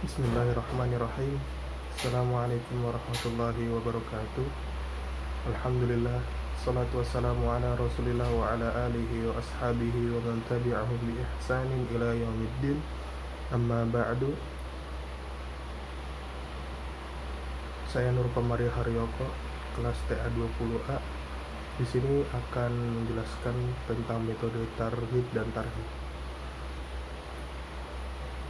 Bismillahirrahmanirrahim. Assalamualaikum warahmatullahi wabarakatuh. Alhamdulillah, salatu wassalamu ala rasulillah wa ala alihi wa ashabihi wa man tabi'ahum bi ihsanin ila yaumiddin. Amma ba'du. Saya Nur Pamari Haryoko, kelas TA20A. Di sini akan menjelaskan tentang metode targhib dan tarhib.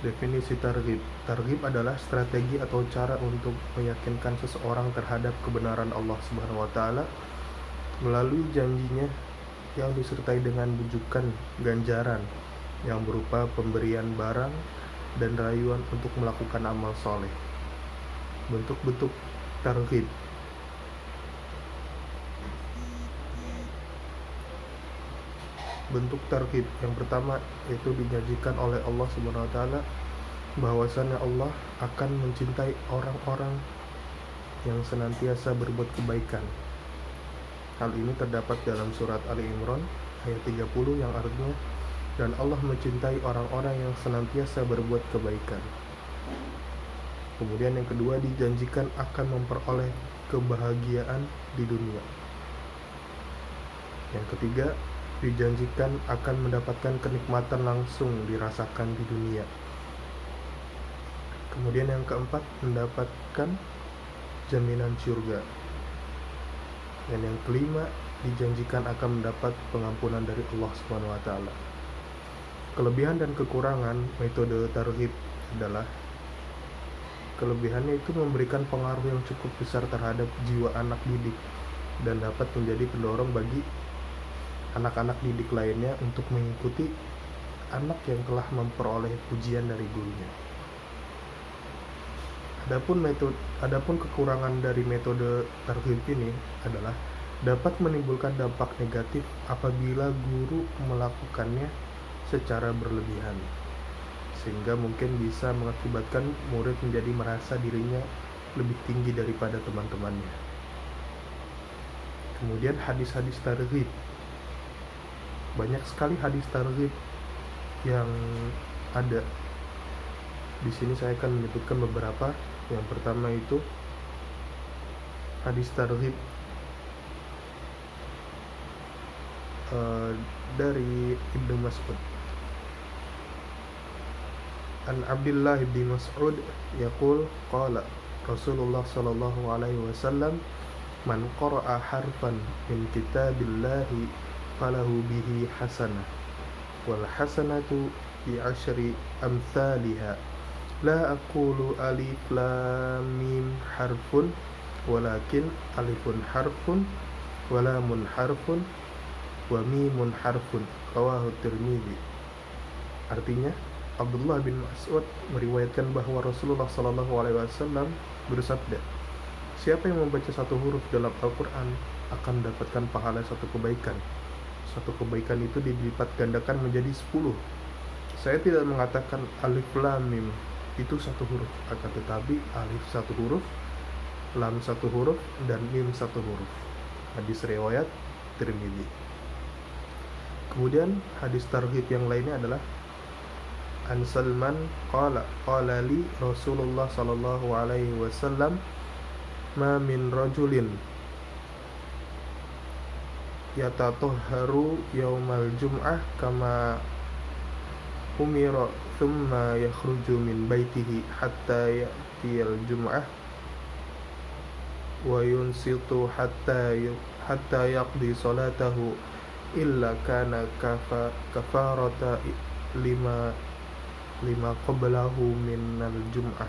Definisi targhib. Targhib adalah strategi atau cara untuk meyakinkan seseorang terhadap kebenaran Allah Subhanahu wa taala melalui janjinya yang disertai dengan bujukan ganjaran yang berupa pemberian barang dan rayuan untuk melakukan amal soleh. Bentuk-bentuk targhib. Bentuk targhib yang pertama yaitu dijanjikan oleh Allah Subhanahu wa taala bahwasannya Allah akan mencintai orang-orang yang senantiasa berbuat kebaikan. Hal ini terdapat dalam surat Ali Imran ayat 30 yang artinya, dan Allah mencintai orang-orang yang senantiasa berbuat kebaikan. Kemudian yang kedua, dijanjikan akan memperoleh kebahagiaan di dunia. Yang ketiga, dijanjikan akan mendapatkan kenikmatan langsung dirasakan di dunia. Kemudian yang keempat, mendapatkan jaminan surga. Dan yang kelima, dijanjikan akan mendapat pengampunan dari Allah Subhanahu wa taala. Kelebihan dan kekurangan metode targhib adalah, kelebihannya itu memberikan pengaruh yang cukup besar terhadap jiwa anak didik dan dapat menjadi pendorong bagi anak-anak didik lainnya untuk mengikuti anak yang telah memperoleh pujian dari gurunya. Adapun kekurangan dari metode targhib ini adalah dapat menimbulkan dampak negatif apabila guru melakukannya secara berlebihan, sehingga mungkin bisa mengakibatkan murid menjadi merasa dirinya lebih tinggi daripada teman-temannya. Kemudian hadis-hadis targhib. Banyak sekali hadis targhib yang ada. Di sini saya akan menyebutkan beberapa. Yang pertama itu hadis targhib dari Ibnu Mas'ud. An Abdullah bin Mas'ud yaqul qala Rasulullah sallallahu alaihi wasallam, man qara'a harfan min kitabillahi falahu bihi hasanah wal hasanatu bi asyri amthaliha la aqulu alif lam mim harfun walakin alifun harfun wa lamun harfun wa mimun harfun, rawahu Tirmidzi. Artinya, Abdullah bin Mas'ud meriwayatkan bahwa Rasulullah sallallahu alaihi wasallam bersabda, siapa yang membaca satu huruf dalam Al-Quran akan mendapatkan pahala satu kebaikan. Satu kebaikan itu dilipat gandakan menjadi 10. Saya tidak mengatakan alif lam mim itu satu huruf, akan tetapi alif satu huruf, lam satu huruf, dan mim satu huruf. Hadis riwayat Tirmidzi. Kemudian hadis targhib yang lainnya adalah An Salman qala li Rasulullah sallallahu alaihi wasallam, ma min rajulin yatatahharu yaumal jum'ah kama umira thumma yakhruju min baitihi hatta ya'tiyal jum'ah wa yunsitu hatta yaqdi salatahu illa kana kafarata lima qablahu minal jum'ah.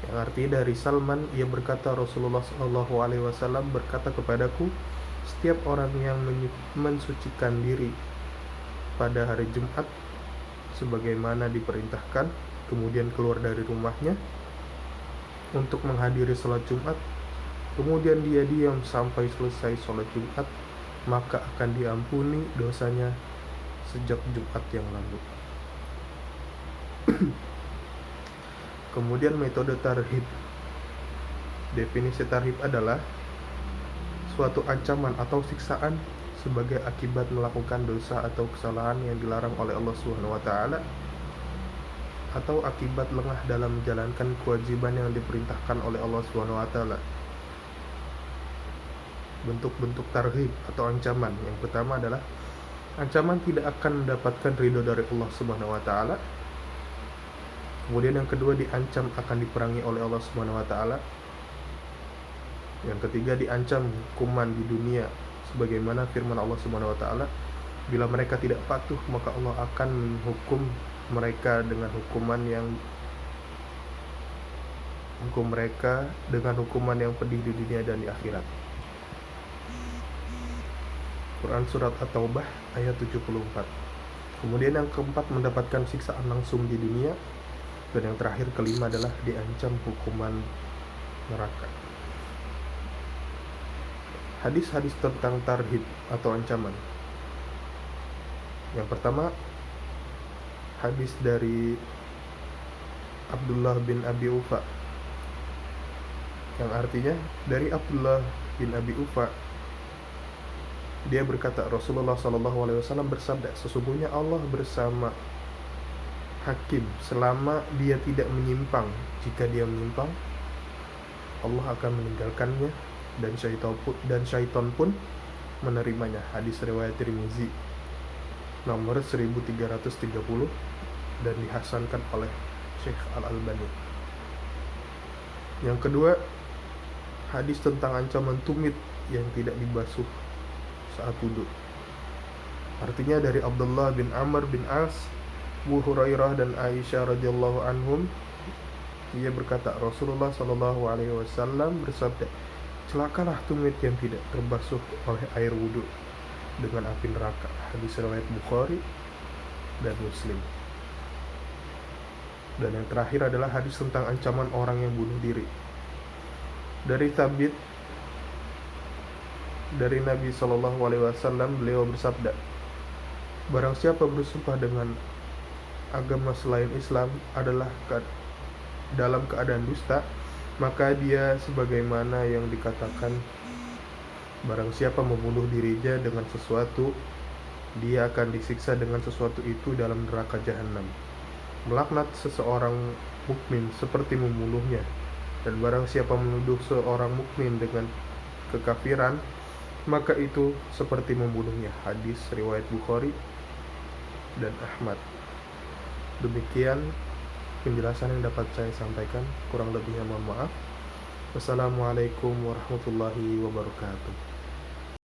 Yang artinya dari Salman, ia berkata, Rasulullah sallallahu alaihi wasallam berkata kepadaku, setiap orang yang mensucikan diri pada hari Jumat sebagaimana diperintahkan, kemudian keluar dari rumahnya untuk menghadiri sholat Jumat, kemudian dia diam sampai selesai sholat Jumat, maka akan diampuni dosanya sejak Jumat yang lalu. Kemudian metode tarhib. Definisi tarhib adalah suatu ancaman atau siksaan sebagai akibat melakukan dosa atau kesalahan yang dilarang oleh Allah Subhanahu wa taala atau akibat lengah dalam menjalankan kewajiban yang diperintahkan oleh Allah Subhanahu wa taala. Bentuk-bentuk tarhib atau ancaman. Yang pertama adalah ancaman tidak akan mendapatkan ridho dari Allah Subhanahu wa taala. Kemudian yang kedua, diancam akan diperangi oleh Allah Subhanahu wa taala. Yang ketiga, diancam hukuman di dunia sebagaimana firman Allah Subhanahu wa taala, bila mereka tidak patuh maka Allah akan menghukum mereka dengan hukuman yang pedih di dunia dan di akhirat. Quran Surat At-Taubah ayat 74. Kemudian yang keempat, mendapatkan siksaan langsung di dunia. Dan yang terakhir, kelima, adalah diancam hukuman neraka. Hadis-hadis tentang tarhib atau ancaman. Yang pertama, hadis dari Abdullah bin Abi Ufa, yang artinya dari Abdullah bin Abi Ufa, dia berkata, Rasulullah SAW bersabda, sesungguhnya Allah bersama hakim selama dia tidak menyimpang. Jika dia menyimpang, Allah akan meninggalkannya dan syaitan pun menerimanya. Hadis riwayat Tirmizi nomor 1330 dan dihasankan oleh Syekh Al-Albani. Yang kedua, hadis tentang ancaman tumit yang tidak dibasuh saat wudhu. Artinya dari Abdullah bin Amr bin As, Abu Hurairah dan Aisyah radhiyallahu anhum, ia berkata, Rasulullah sallallahu alaihi wasallam bersabda, celakalah tumit yang tidak terbasuh oleh air wudhu dengan api neraka. Hadis riwayat Bukhari dan Muslim. Dan yang terakhir adalah hadis tentang ancaman orang yang bunuh diri. Dari Thabit dari Nabi SAW, beliau bersabda, barang siapa bersumpah dengan agama selain Islam adalah dalam keadaan dusta, maka dia sebagaimana yang dikatakan, barang siapa membunuh dirinya dengan sesuatu, dia akan disiksa dengan sesuatu itu dalam neraka jahanam. Melaknat seseorang mukmin seperti membunuhnya, dan barang siapa menuduh seorang mukmin dengan kekafiran, maka itu seperti membunuhnya. Hadis riwayat Bukhari dan Ahmad. Demikian penjelasan yang dapat saya sampaikan, kurang lebihnya mohon maaf. Wassalamualaikum warahmatullahi wabarakatuh.